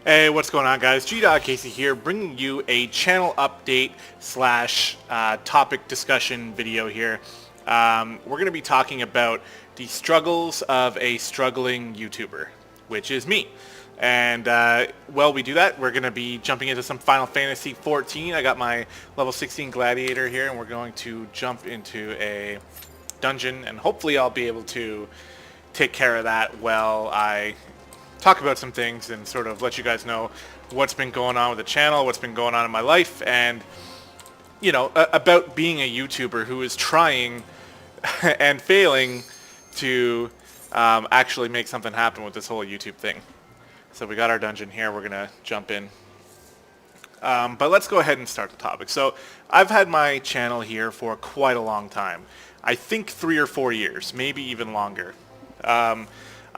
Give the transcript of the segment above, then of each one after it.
Hey, what's going on, guys? Casey here, bringing you a channel update slash topic discussion video here. We're going to be talking about the struggles of a struggling YouTuber, which is me. And while we do that, we're going to be jumping into some Final Fantasy 14. I got my level 16 gladiator here, and we're going to jump into a dungeon, and hopefully I'll be able to take care of that while I talk about some things and sort of let you guys know what's been going on with the channel, what's been going on in my life, and, you know, about being a YouTuber who is trying and failing to actually make something happen with this whole YouTube thing. So we got our dungeon here. We're going to jump in. But let's go ahead and start the topic. So I've had my channel here for quite a long time. I think 3 or 4 years, maybe even longer. I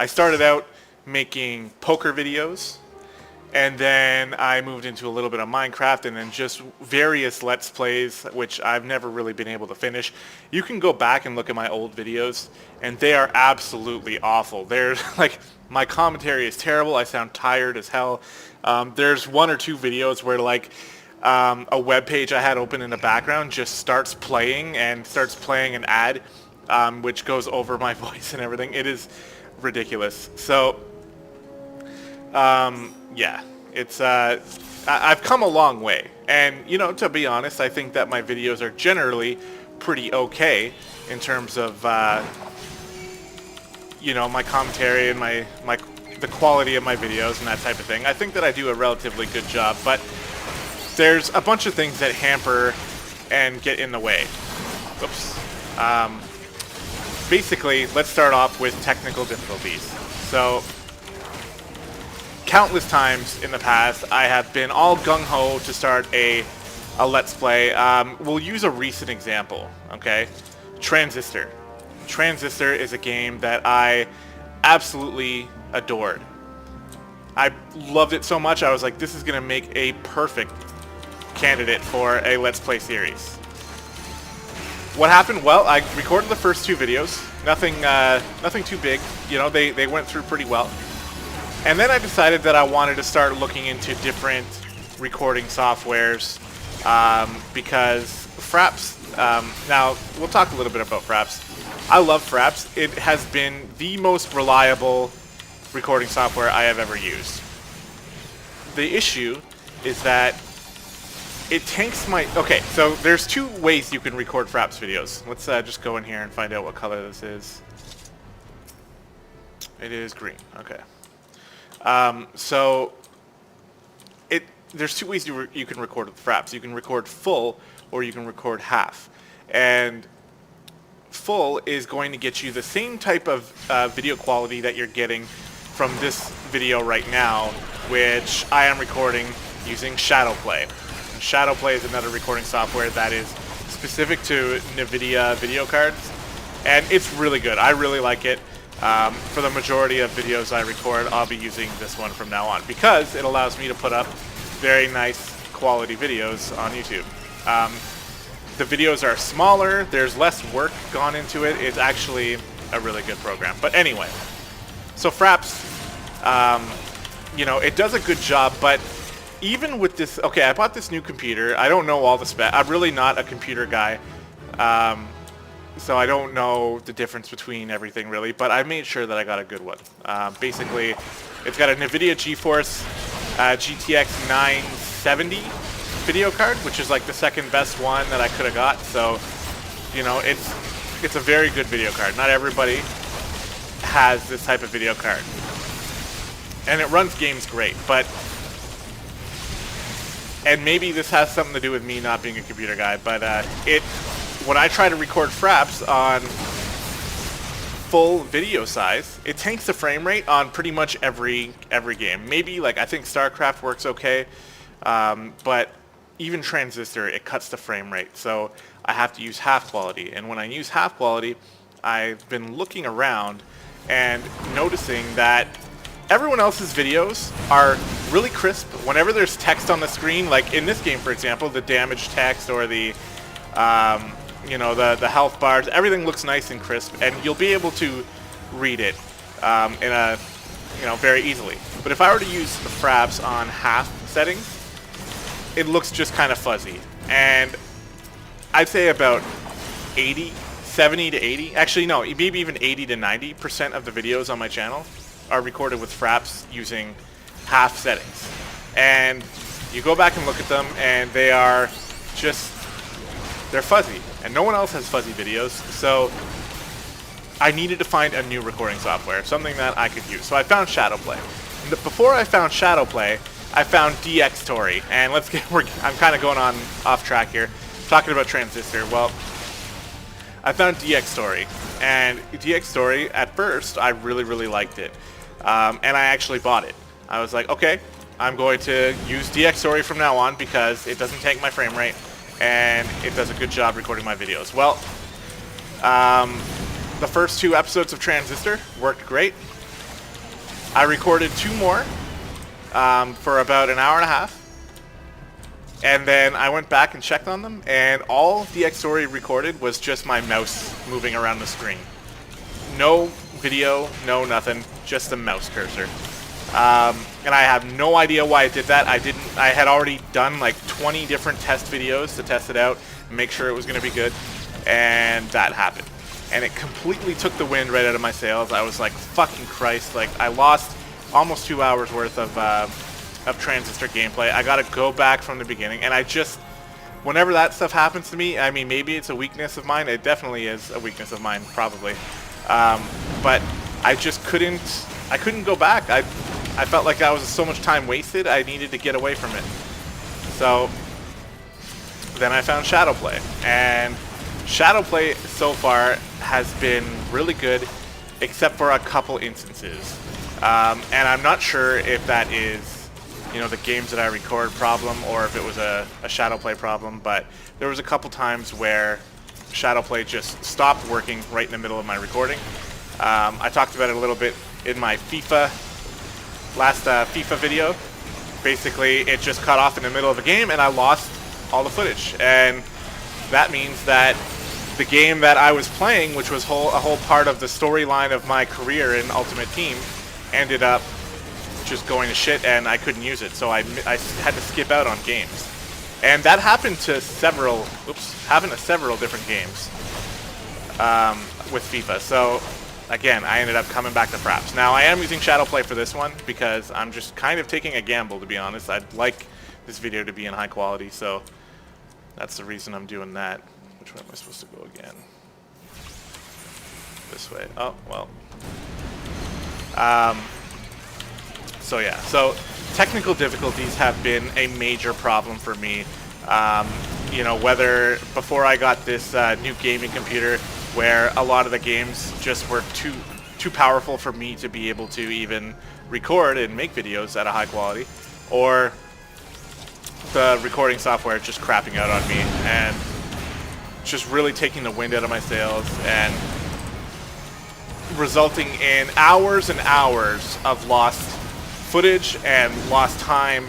started out making poker videos, and then I moved into a little bit of Minecraft, and then just various Let's Plays, which I've never really been able to finish. You can go back and look at my old videos, and they are absolutely awful. They're like, my commentary is terrible. I sound tired as hell. There's 1 or 2 videos where like a web page I had open in the background just starts playing an ad, which goes over my voice and everything. It is ridiculous. So yeah, it's I've come a long way, and you know, to be honest, I think that my videos are generally pretty okay in terms of you know, my commentary and the quality of my videos and that type of thing. I think that I do a relatively good job, but there's a bunch of things that hamper and get in the way. Oops. Basically, let's start off with technical difficulties. So, countless times in the past, I have been all gung-ho to start a Let's Play. We'll use a recent example, okay? Transistor. Transistor is a game that I absolutely adored. I loved it so much, I was like, this is going to make a perfect candidate for a Let's Play series. What happened? Well, I recorded the first 2 videos. Nothing too big. You know, they went through pretty well. And then I decided that I wanted to start looking into different recording softwares because Fraps. Now we'll talk a little bit about Fraps. I love Fraps. It has been the most reliable recording software I have ever used. The issue is that it tanks my... Okay, so there's 2 ways you can record Fraps videos. Let's just go in here and find out what color this is. It is green. Okay. So there's 2 ways you can record with Fraps. You can record full, or you can record half. And full is going to get you the same type of video quality that you're getting from this video right now, which I am recording using Shadowplay. Shadowplay is another recording software that is specific to NVIDIA video cards, and it's really good. I really like it. For the majority of videos I record, I'll be using this one from now on because it allows me to put up very nice quality videos on YouTube. The videos are smaller, there's less work gone into it. It's actually a really good program. But anyway, so Fraps, you know, it does a good job, but even with this, okay, I bought this new computer. I don't know all the specs. I'm really not a computer guy, so I don't know the difference between everything really, but I made sure that I got a good one. Basically, it's got a NVIDIA GeForce GTX 970 video card, which is like the second best one that I could have got. So, you know, it's a very good video card. Not everybody has this type of video card, and it runs games great, but... And maybe this has something to do with me not being a computer guy, but when I try to record Fraps on full video size, it tanks the frame rate on pretty much every game. Maybe, like, I think StarCraft works okay, but even Transistor, it cuts the frame rate, so I have to use half quality. And when I use half quality, I've been looking around and noticing that everyone else's videos are really crisp. Whenever there's text on the screen, like in this game, for example, the damage text or the, you know, the health bars, everything looks nice and crisp, and you'll be able to read it in a very easily. But if I were to use the fraps on half settings, it looks just kind of fuzzy. And I'd say about 70 to 80, actually no, maybe even 80 to 90% of the videos on my channel are recorded with fraps using half settings. And you go back and look at them, and they're fuzzy. And no one else has fuzzy videos, so I needed to find a new recording software, something that I could use. So I found Shadowplay. Before I found Shadowplay, I found DxTory. And I'm kind of going off track here, talking about Transistor. Well, I found DxTory, and DxTory, at first, I really, really liked it. And I actually bought it. I was like, okay, I'm going to use DxTory from now on because it doesn't tank my frame rate, and it does a good job recording my videos. Well, the first 2 episodes of Transistor worked great. I recorded 2 more for about an hour and a half. And then I went back and checked on them, and all DxTory recorded was just my mouse moving around the screen. No video, no nothing, just the mouse cursor. And I have no idea why it did that. I had already done like 20 different test videos to test it out and make sure it was going to be good, and that happened. And it completely took the wind right out of my sails. I was like, fucking Christ, like I lost almost 2 hours worth of Transistor gameplay. I gotta go back from the beginning, and whenever that stuff happens to me, I mean, maybe it's a weakness of mine. It definitely is a weakness of mine, probably. But I just couldn't go back. I felt like that was so much time wasted. I needed to get away from it. So then I found Shadowplay, and Shadowplay so far has been really good, except for a couple instances. And I'm not sure if that is the games that I record problem, or if it was a Shadowplay problem, but there was a couple times where Shadowplay just stopped working right in the middle of my recording. I talked about it a little bit in my last FIFA video. Basically, it just cut off in the middle of a game, and I lost all the footage. And that means that the game that I was playing, which was a whole part of the storyline of my career in Ultimate Team, ended up just going to shit, and I couldn't use it, so I had to skip out on games. And that happened to several different games with FIFA. So again, I ended up coming back to fraps. Now I am using Shadowplay for this one because I'm just kind of taking a gamble, to be honest. I'd like this video to be in high quality, so that's the reason I'm doing that. Which way am I supposed to go again? This way. Oh, well. So yeah, so technical difficulties have been a major problem for me. Whether before I got this new gaming computer, where a lot of the games just were too powerful for me to be able to even record and make videos at a high quality, or the recording software just crapping out on me and just really taking the wind out of my sails and resulting in hours and hours of lost footage and lost time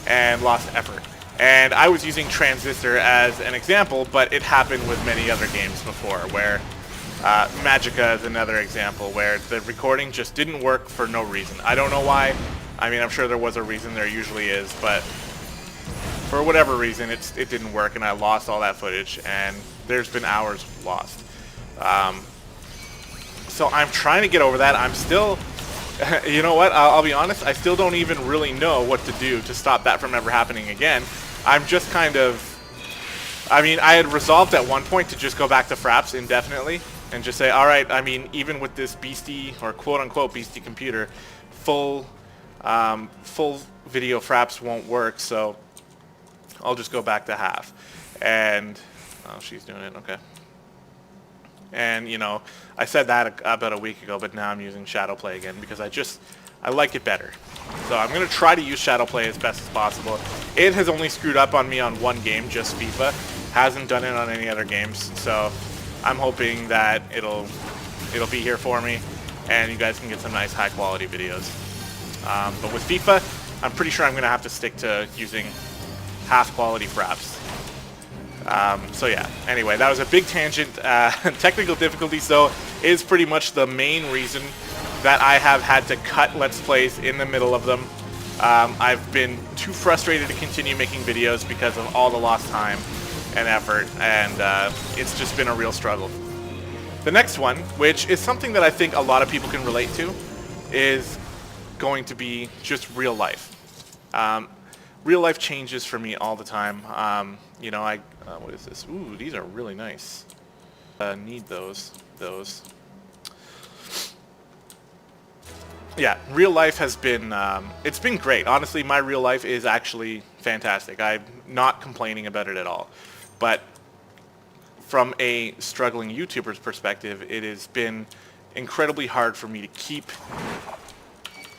and lost effort. And I was using Transistor as an example, but it happened with many other games before, where Magica is another example where the recording just didn't work for no reason. I don't know why. I mean, I'm sure there was a reason, there usually is, but for whatever reason, it didn't work, and I lost all that footage, and there's been hours lost. So I'm trying to get over that. I'm still, you know what, I'll be honest, I still don't even really know what to do to stop that from ever happening again. I'm just kind of, I mean, I had resolved at one point to just go back to fraps indefinitely and just say, alright, I mean, even with this beastie, or quote-unquote beastie computer, full video fraps won't work, so I'll just go back to half. And, oh, she's doing it, okay. And, I said that about a week ago, but now I'm using Shadowplay again because I like it better. So I'm going to try to use Shadowplay as best as possible. It has only screwed up on me on one game, just FIFA. Hasn't done it on any other games, so I'm hoping that it'll be here for me, and you guys can get some nice high-quality videos. But with FIFA, I'm pretty sure I'm going to have to stick to using half-quality fraps. So yeah, anyway, that was a big tangent. Technical difficulties, though, is pretty much the main reason that I have had to cut Let's Plays in the middle of them. I've been too frustrated to continue making videos because of all the lost time and effort, and it's just been a real struggle. The next one, which is something that I think a lot of people can relate to, is going to be just real life. Real life changes for me all the time. You know, what is this? Ooh, these are really nice. Need those. Yeah, real life has been, it's been great. Honestly, my real life is actually fantastic. I'm not complaining about it at all. But from a struggling YouTuber's perspective, it has been incredibly hard for me to keep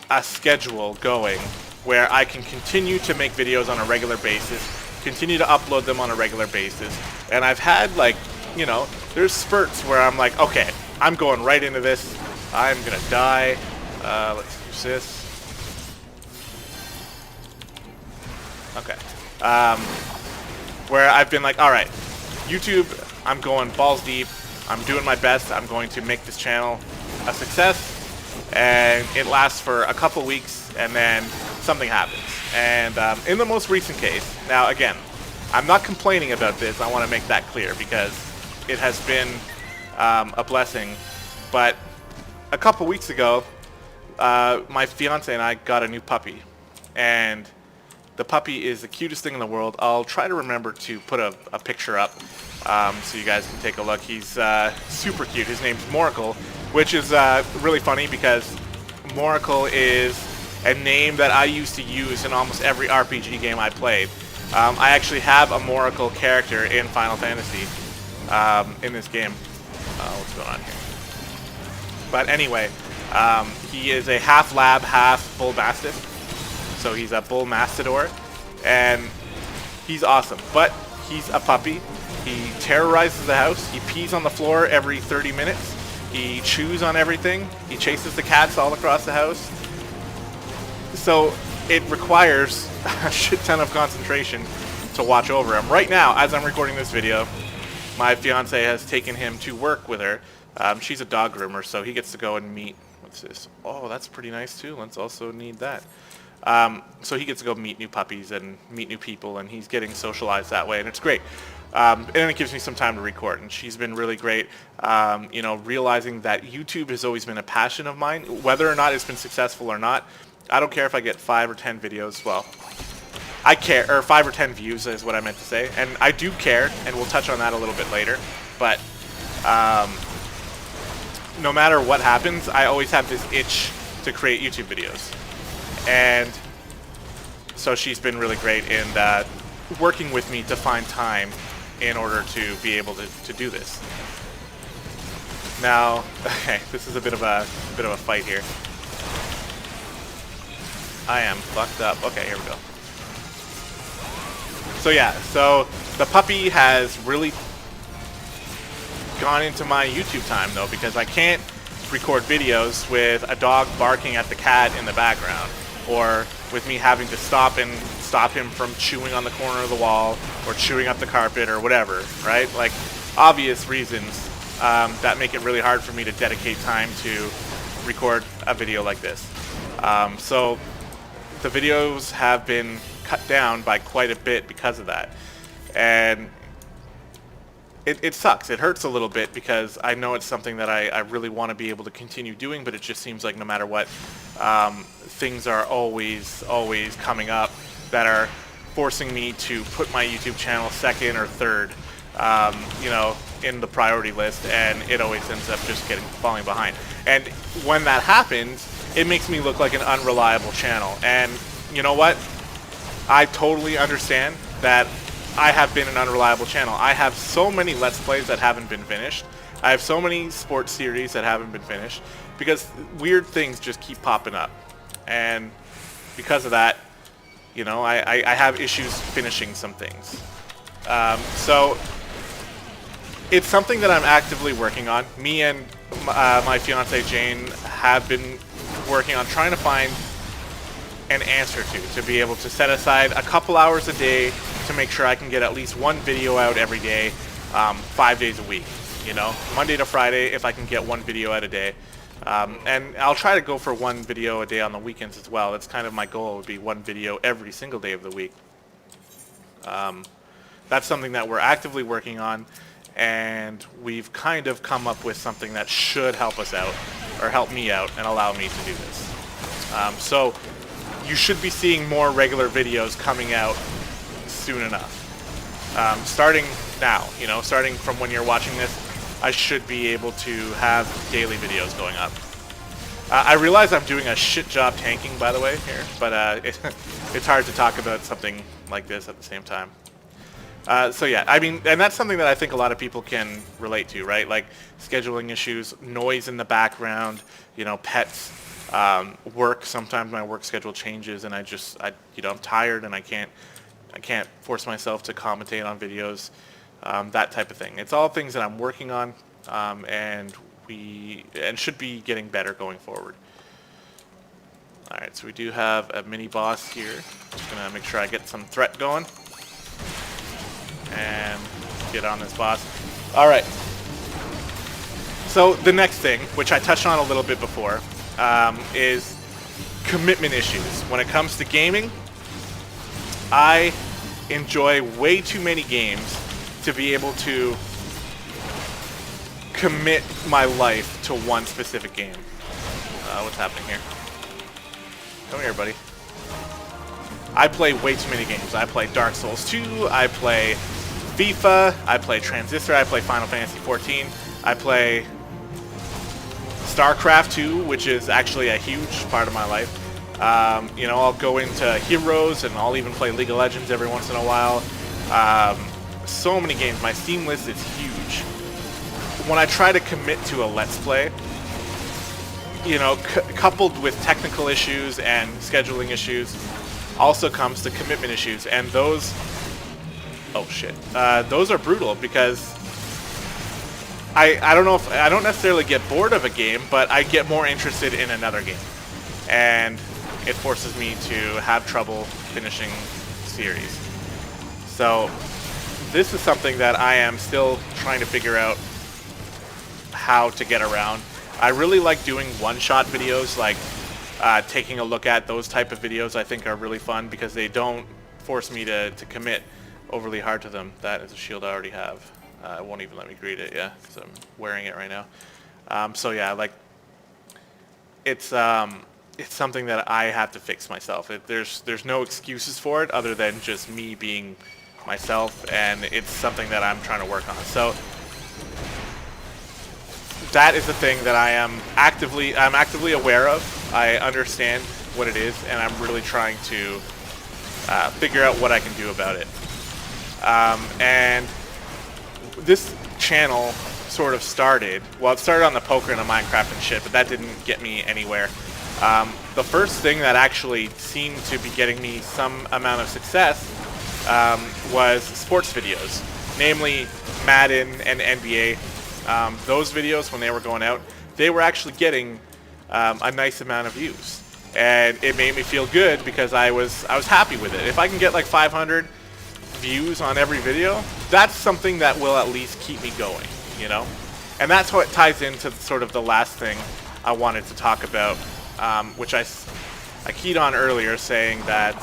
a schedule going where I can continue to make videos on a regular basis, continue to upload them on a regular basis. And I've had, like, you know, there's spurts where I'm like, okay, I'm going right into this. I'm gonna die. Let's use this. Okay. Where I've been like, all right, YouTube, I'm going balls deep. I'm doing my best. I'm going to make this channel a success. And it lasts for a couple weeks, and then something happens. And in the most recent case, now again, I'm not complaining about this. I want to make that clear because it has been a blessing. But a couple weeks ago, my fiance and I got a new puppy, and the puppy is the cutest thing in the world. I'll try to remember to put a picture up so you guys can take a look. He's super cute. His name's Moracle, which is really funny because Moracle is a name that I used to use in almost every RPG game I played. I actually have a Moracle character in Final Fantasy in this game. What's going on here? But anyway, he is a half lab, half bull mastiff. So he's a bull mastador, and he's awesome. But he's a puppy. He terrorizes the house. He pees on the floor every 30 minutes. He chews on everything. He chases the cats all across the house. So it requires a shit ton of concentration to watch over him. Right now, as I'm recording this video, my fiance has taken him to work with her. She's a dog groomer, so he gets to go and meet... What's this? Oh, that's pretty nice too. Let's also need that. So he gets to go meet new puppies and meet new people, and he's getting socialized that way, and it's great. And it gives me some time to record, and she's been really great. You know, realizing that YouTube has always been a passion of mine, whether or not it's been successful or not. I don't care if I get 5 or 10 videos. Well, I care, or 5 or 10 views is what I meant to say, and I do care, and we'll touch on that a little bit later. But no matter what happens, I always have this itch to create YouTube videos. And so she's been really great in working with me to find time in order to be able to do this. Now, okay, this is a bit of a fight here. I am fucked up. Okay, here we go. So yeah, so the puppy has really gone into my YouTube time though, because I can't record videos with a dog barking at the cat in the background, or with me having to stop him from chewing on the corner of the wall or chewing up the carpet or whatever, right? Like, obvious reasons that make it really hard for me to dedicate time to record a video like this. So the videos have been cut down by quite a bit because of that, and it sucks. It hurts a little bit because I know it's something that I really want to be able to continue doing, but it just seems like no matter what, things are always coming up that are forcing me to put my YouTube channel second or third, you know, in the priority list, and it always ends up just falling behind. And when that happens, it makes me look like an unreliable channel. And you know what? I totally understand that I have been an unreliable channel. I have so many Let's Plays that haven't been finished. I have so many sports series that haven't been finished because weird things just keep popping up. And because of that, you know, I have issues finishing some things. So it's something that I'm actively working on. Me and my fiance Jane have been working on trying to find an answer to be able to set aside a couple hours a day to make sure I can get at least one video out every day, 5 days a week. You know, Monday to Friday, if I can get one video out a day, And I'll try to go for one video a day on the weekends as well. That's kind of my goal, would be one video every single day of the week. That's something that we're actively working on, and we've kind of come up with something that should help us out, or help me out, and allow me to do this. So you should be seeing more regular videos coming out soon enough. Starting now, starting from when you're watching this, I should be able to have daily videos going up. I realize I'm doing a shit job tanking, by the way, here, but it's hard to talk about something like this at the same time. So yeah, I mean, and that's something that I think a lot of people can relate to, right? Like scheduling issues, noise in the background, pets, work. Sometimes my work schedule changes, and I'm tired, and I can't force myself to commentate on videos, that type of thing. It's all things that I'm working on, and should be getting better going forward. All right, so we do have a mini boss here. Just gonna make sure I get some threat going and get on this boss. All right. So the next thing, which I touched on a little bit before, is commitment issues. When it comes to gaming, I enjoy way too many games to be able to commit my life to one specific game. What's happening here? Come here, buddy. I play way too many games. I play Dark Souls 2, I play FIFA, I play Transistor, I play Final Fantasy 14, I play StarCraft 2, which is actually a huge part of my life. I'll go into Heroes, and I'll even play League of Legends every once in a while. So many games. My Steam list is huge. When I try to commit to a Let's Play, coupled with technical issues and scheduling issues, also comes the commitment issues, and those are brutal, because I don't know if I don't necessarily get bored of a game, but I get more interested in another game, and it forces me to have trouble finishing series. So this is something that I am still trying to figure out how to get around. I really like doing one-shot videos, like taking a look at those type of videos. I think are really fun because they don't force me to commit overly hard to them. That is a shield I already have. It won't even let me greet it, yeah, because I'm wearing it right now. So yeah, like it's something that I have to fix myself. There's no excuses for it other than just me being myself, and it's something that I'm trying to work on. So that is the thing that I'm actively aware of. I understand what it is, and I'm really trying to figure out what I can do about it. And this channel sort of started, well, it started on the poker and the Minecraft and shit, but that didn't get me anywhere. The first thing that actually seemed to be getting me some amount of success was sports videos, namely Madden and NBA. Those videos, when they were going out, they were actually getting a nice amount of views, and it made me feel good because I was happy with it. If I can get like 500 views on every video, that's something that will at least keep me going, and that's what ties into sort of the last thing I wanted to talk about, which I keyed on earlier, saying that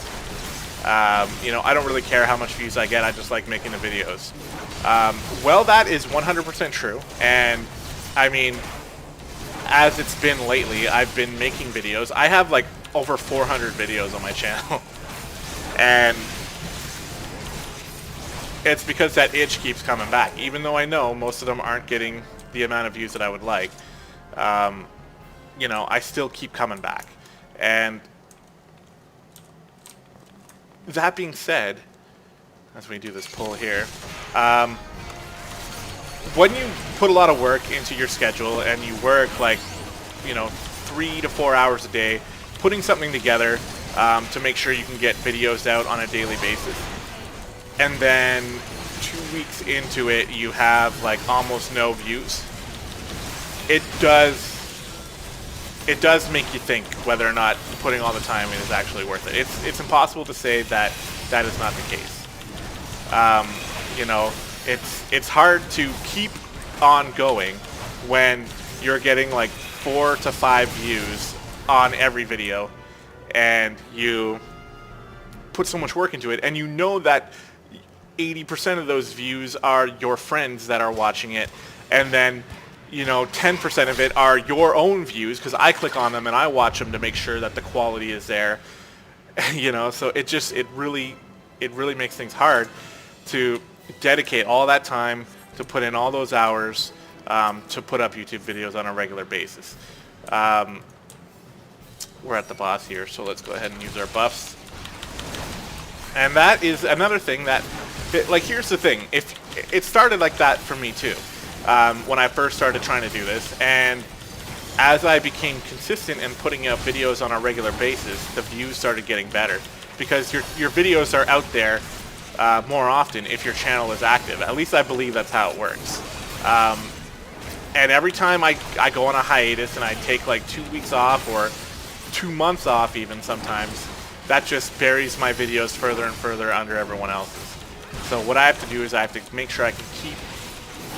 I don't really care how much views I get, I just like making the videos. Well, that is 100% true, and I mean, as it's been lately, I've been making videos. I have like over 400 videos on my channel, and it's because that itch keeps coming back, even though I know most of them aren't getting the amount of views that I would like. I still keep coming back. And that being said, as we do this pull here, when you put a lot of work into your schedule and you work like 3 to 4 hours a day putting something together to make sure you can get videos out on a daily basis, and then 2 weeks into it you have like almost no views, it does make you think whether or not putting all the time in is actually worth it. It's impossible to say that that is not the case. It's hard to keep on going when you're getting like 4 to 5 views on every video, and you put so much work into it, and you know that 80% of those views are your friends that are watching it, and then 10% of it are your own views because I click on them and I watch them to make sure that the quality is there. So it really makes things hard to dedicate all that time to put in all those hours to put up YouTube videos on a regular basis. We're at the boss here, so let's go ahead and use our buffs. And that is another thing that, here's the thing. If it started like that for me too, when I first started trying to do this, and as I became consistent in putting out videos on a regular basis, the views started getting better because your videos are out there more often if your channel is active. At least I believe that's how it works. And every time I go on a hiatus and I take like 2 weeks off or 2 months off even sometimes, that just buries my videos further and further under everyone else's. So what I have to do is I have to make sure I can keep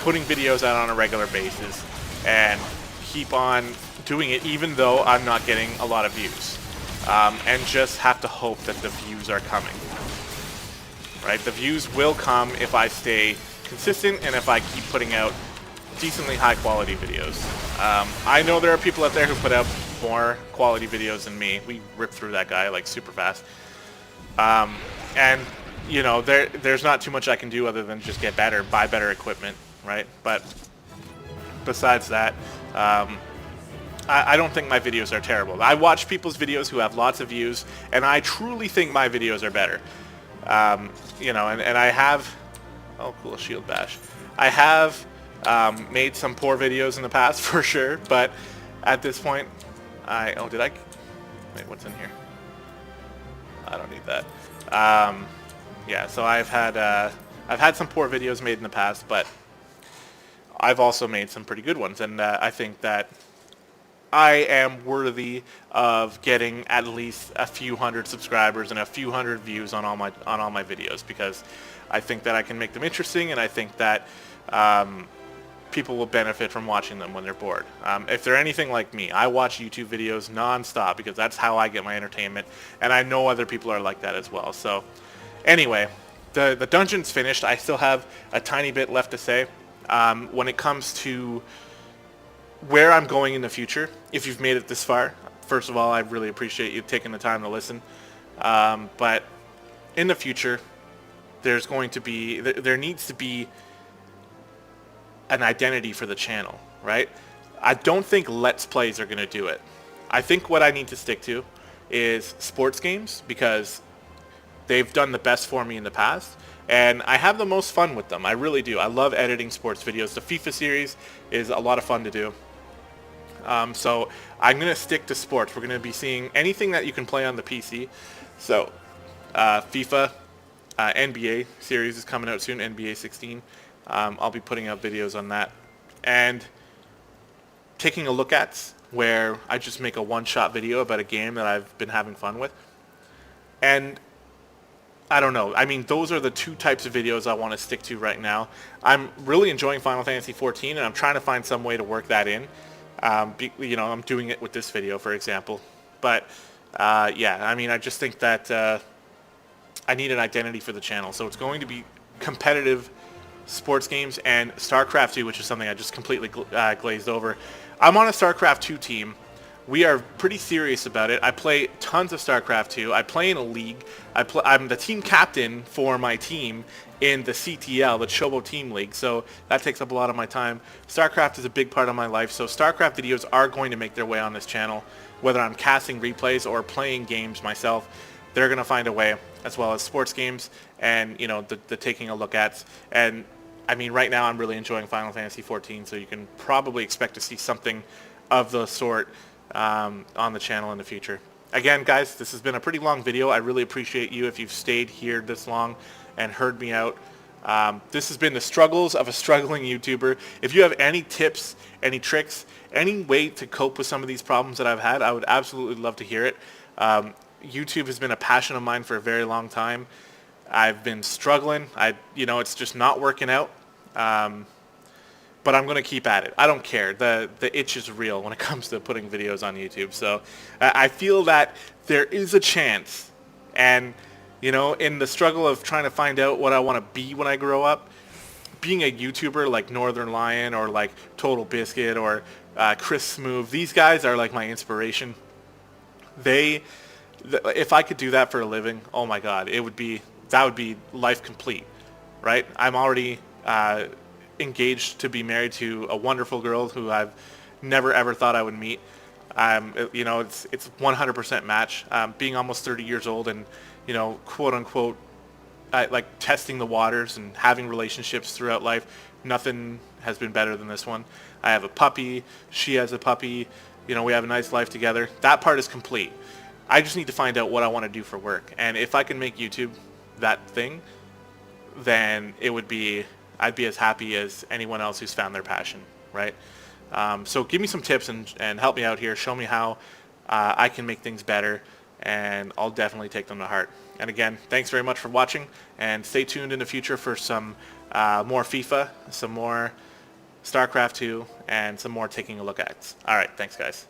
putting videos out on a regular basis and keep on doing it even though I'm not getting a lot of views. And just have to hope that the views are coming. Right? The views will come if I stay consistent and if I keep putting out decently high quality videos. I know there are people out there who put out more quality videos than me. We ripped through that guy like super fast. And there's not too much I can do other than just get better, buy better equipment, right? But besides that, I don't think my videos are terrible. I watch people's videos who have lots of views, and I truly think my videos are better. And I have, oh cool, a shield bash. I have made some poor videos in the past for sure, but at this point, wait, what's in here? I don't need that. Yeah, so I've had some poor videos made in the past, but I've also made some pretty good ones, and I think that I am worthy of getting at least a few hundred subscribers and a few hundred views on all my videos, because I think that I can make them interesting, and I think that people will benefit from watching them when they're bored. If they're anything like me, I watch YouTube videos non-stop because that's how I get my entertainment, and I know other people are like that as well. So anyway, the dungeon's finished. I still have a tiny bit left to say. When it comes to where I'm going in the future, if you've made it this far, first of all, I really appreciate you taking the time to listen. But in the future, there needs to be an identity for the channel, right? I don't think Let's Plays are going to do it. I think what I need to stick to is sports games, because they've done the best for me in the past, and I have the most fun with them. I really do. I love editing sports videos. The FIFA series is a lot of fun to do. So I'm going to stick to sports. We're going to be seeing anything that you can play on the PC. So FIFA, NBA series is coming out soon, NBA 16. I'll be putting out videos on that. And taking a look at where I just make a one-shot video about a game that I've been having fun with. And I don't know. I mean, those are the two types of videos I want to stick to right now. I'm really enjoying Final Fantasy 14, and I'm trying to find some way to work that in. I'm doing it with this video, for example. But, yeah, I mean, I just think that I need an identity for the channel. So it's going to be competitive sports games and StarCraft 2, which is something I just completely glazed over. I'm on a StarCraft 2 team. We are pretty serious about it. I play tons of StarCraft 2. I play in a league. I'm the team captain for my team in the CTL, the Chobo Team League, so that takes up a lot of my time. StarCraft is a big part of my life, so StarCraft videos are going to make their way on this channel. Whether I'm casting replays or playing games myself, they're going to find a way, as well as sports games and, the taking a look at. And, I mean, right now I'm really enjoying Final Fantasy 14, so you can probably expect to see something of the sort on the channel in the future. Again, guys, this has been a pretty long video. I really appreciate you if you've stayed here this long and heard me out. This has been the struggles of a struggling YouTuber. If you have any tips, any tricks, any way to cope with some of these problems that I've had, I would absolutely love to hear it. YouTube has been a passion of mine for a very long time. I've been struggling. It's just not working out. But but I'm going to keep at it. I don't care. The itch is real when it comes to putting videos on YouTube. So I feel that there is a chance, and you know, in the struggle of trying to find out what I want to be when I grow up, being a YouTuber like Northern Lion or like Total Biscuit or Chris Smooth, these guys are like my inspiration. If I could do that for a living, oh my God, that would be life complete, right? I'm already engaged to be married to a wonderful girl who I've never ever thought I would meet. You know, it's 100% match. Being almost 30 years old and, you know, quote unquote, like testing the waters and having relationships throughout life, nothing has been better than this one. I have a puppy. She has a puppy. You know, we have a nice life together. That part is complete. I just need to find out what I want to do for work. And if I can make YouTube that thing, then I'd be as happy as anyone else who's found their passion, right? So give me some tips and help me out here. Show me how I can make things better, and I'll definitely take them to heart. And again, thanks very much for watching, and stay tuned in the future for some more FIFA, some more StarCraft 2, and some more taking a look at. All right, thanks guys.